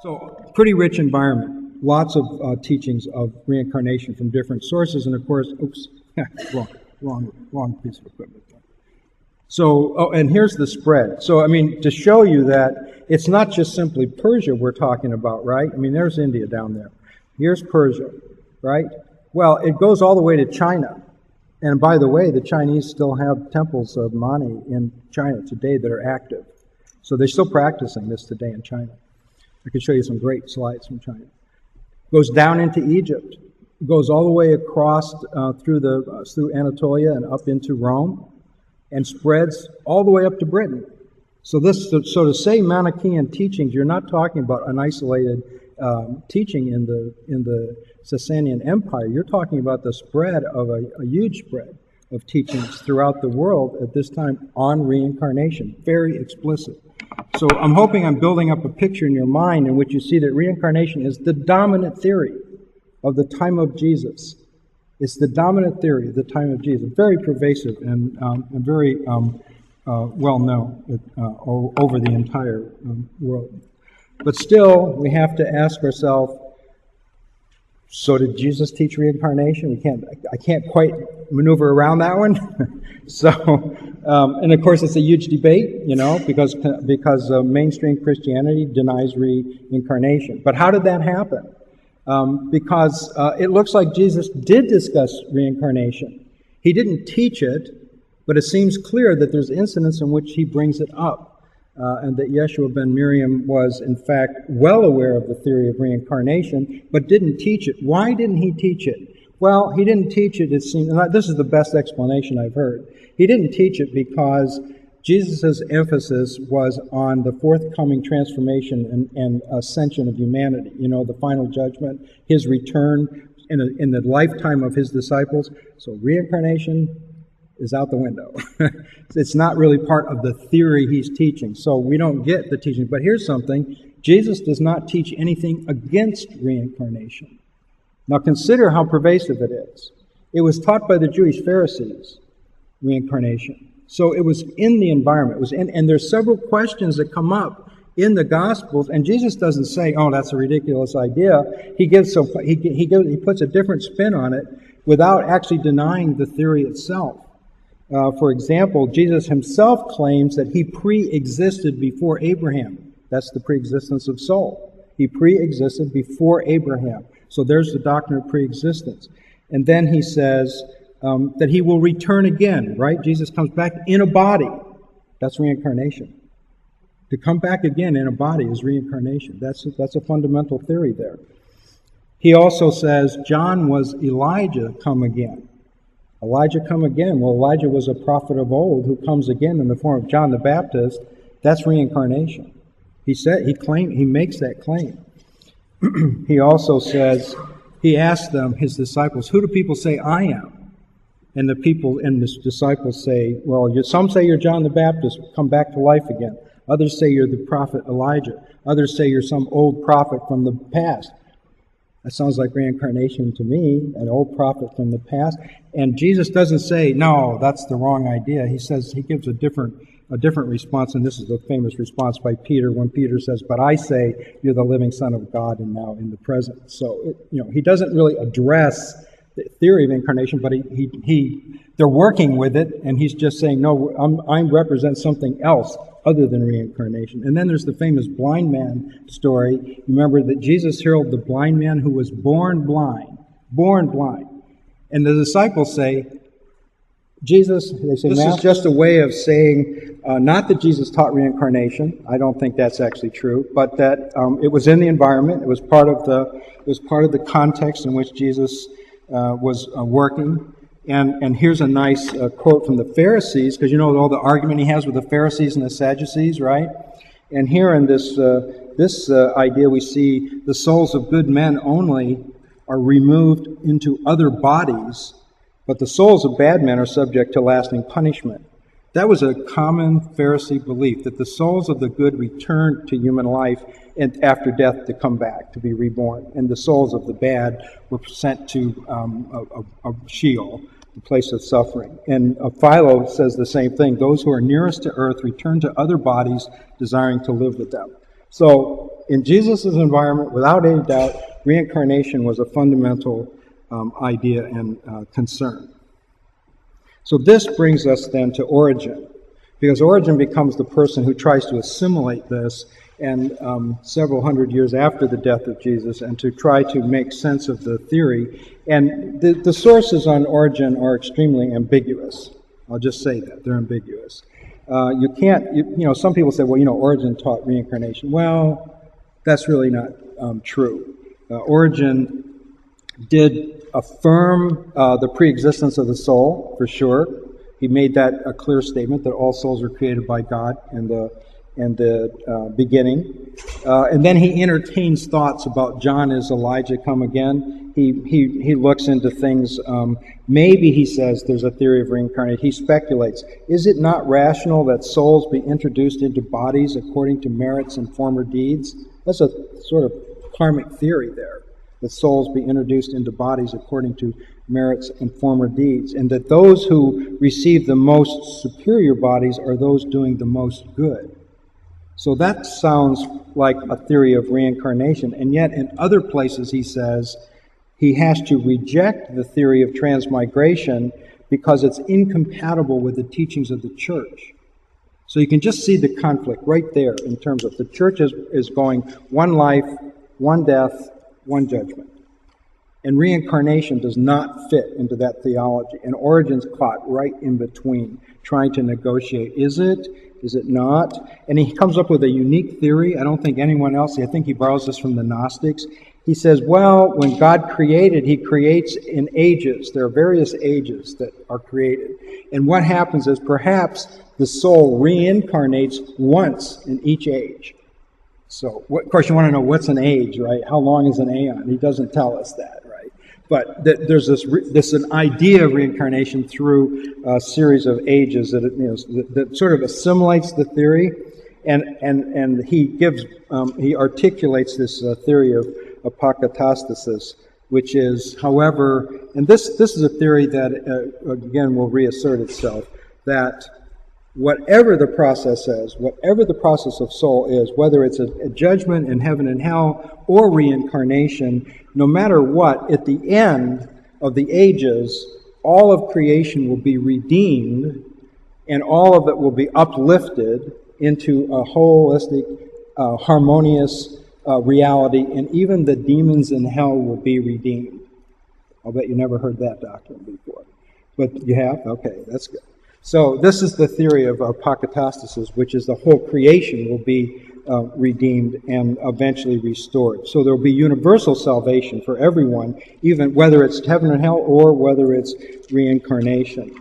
So, pretty rich environment. Lots of teachings of reincarnation from different sources, and of course, oops, wrong piece of equipment. So, and here's the spread. So, I mean, to show you that it's not just simply Persia we're talking about, right? I mean, there's India down there. Here's Persia, right? Well, it goes all the way to China. And by the way, the Chinese still have temples of Mani in China today that are active. So they're still practicing this today in China. I can show you some great slides from China. Goes down into Egypt. Goes all the way across through Anatolia and up into Rome, and spreads all the way up to Britain. So to say Manichaean teachings, you're not talking about an isolated teaching in the Sasanian Empire. You're talking about the spread of a huge spread of teachings throughout the world at this time on reincarnation. Very explicit. So I'm hoping I'm building up a picture in your mind in which you see that reincarnation is the dominant theory of the time of Jesus. It's the dominant theory of the time of Jesus. Very pervasive and very well known over the entire world. But still, we have to ask ourselves, so did Jesus teach reincarnation? I can't quite maneuver around that one. So, and of course it's a huge debate, because mainstream Christianity denies reincarnation. But how did that happen? Because it looks like Jesus did discuss reincarnation. He didn't teach it, but it seems clear that there's incidents in which he brings it up. And that Yeshua ben Miriam was, in fact, well aware of the theory of reincarnation, but didn't teach it. Why didn't he teach it? Well, he didn't teach it, it seems, and this is the best explanation I've heard. He didn't teach it because Jesus' emphasis was on the forthcoming transformation and ascension of humanity, the final judgment, his return in the lifetime of his disciples. So reincarnation is out the window. It's not really part of the theory he's teaching, so we don't get the teaching. But here's something. Jesus does not teach anything against reincarnation. Now consider how pervasive it is. It was taught by the Jewish Pharisees, reincarnation. So it was in the environment. And there's several questions that come up in the Gospels, and Jesus doesn't say, "Oh, that's a ridiculous idea." He puts a different spin on it without actually denying the theory itself. For example, Jesus himself claims that he pre-existed before Abraham. That's the pre-existence of soul. He pre-existed before Abraham. So there's the doctrine of pre-existence. And then he says that he will return again, right? Jesus comes back in a body. That's reincarnation. To come back again in a body is reincarnation. That's a fundamental theory there. He also says John was Elijah come again. Elijah come again. Well, Elijah was a prophet of old who comes again in the form of John the Baptist. That's reincarnation. He makes that claim. He also says, he asked them, his disciples, "Who do people say I am?" And the disciples say, "Well, some say you're John the Baptist, come back to life again. Others say you're the prophet Elijah. Others say you're some old prophet from the past." That sounds like reincarnation to me, an old prophet from the past. And Jesus doesn't say, "No, that's the wrong idea." He gives a different response, and this is the famous response by Peter when Peter says, "But I say you're the living Son of God and now in the present." So, he doesn't really address the theory of incarnation, but they're working with it, and he's just saying, "No, I represent something else other than reincarnation." And then there's the famous blind man story. Remember that Jesus healed the blind man who was born blind. And the disciples say, Jesus, they say, this is just a way of saying, not that Jesus taught reincarnation. I don't think that's actually true, but that it was in the environment. It was part of the context in which Jesus was working. And here's a nice quote from the Pharisees, because all the argument he has with the Pharisees and the Sadducees, right? And here in this idea we see the souls of good men only are removed into other bodies, but the souls of bad men are subject to lasting punishment. That was a common Pharisee belief, that the souls of the good return to human life and after death to come back, to be reborn. And the souls of the bad were sent to a Sheol, the place of suffering. And Philo says the same thing. Those who are nearest to earth return to other bodies, desiring to live with them. So in Jesus' environment, without any doubt, reincarnation was a fundamental idea and concern. So this brings us then to Origen, because Origen becomes the person who tries to assimilate this, and several hundred years after the death of Jesus, and to try to make sense of the theory. And the sources on Origen are extremely ambiguous. I'll just say that. They're ambiguous. You can't, some people say, well, Origen taught reincarnation. Well, that's really not true. Origen did affirm the preexistence of the soul, for sure. He made that a clear statement that all souls are created by God in the beginning. And then he entertains thoughts about John as Elijah come again. He looks into things. Maybe he says there's a theory of reincarnation. He speculates. Is it not rational that souls be introduced into bodies according to merits and former deeds? That's a sort of karmic theory there, that souls be introduced into bodies according to merits and former deeds, and that those who receive the most superior bodies are those doing the most good. So that sounds like a theory of reincarnation, and yet in other places he says he has to reject the theory of transmigration because it's incompatible with the teachings of the church. So you can just see the conflict right there in terms of the church is going one life, one death, one judgment. And reincarnation does not fit into that theology. And Origen's caught right in between, trying to negotiate. Is it? Is it not? And he comes up with a unique theory. I don't think anyone else, I think he borrows this from the Gnostics. He says, well, when God created, he creates in ages. There are various ages that are created. And what happens is perhaps the soul reincarnates once in each age. So, of course, you want to know what's an age, right? How long is an aeon? He doesn't tell us that, right? But there's an idea of reincarnation through a series of ages that sort of assimilates the theory, and he articulates this theory of apokatastasis, which is, however, and this is a theory that again will reassert itself, that whatever the process is, whatever the process of soul is, whether it's a judgment in heaven and hell or reincarnation, no matter what, at the end of the ages, all of creation will be redeemed and all of it will be uplifted into a holistic, harmonious reality, and even the demons in hell will be redeemed. I'll bet you never heard that doctrine before. But you have? Okay, that's good. So this is the theory of apokatastasis, which is the whole creation will be redeemed and eventually restored. So there will be universal salvation for everyone, even whether it's heaven and hell or whether it's reincarnation.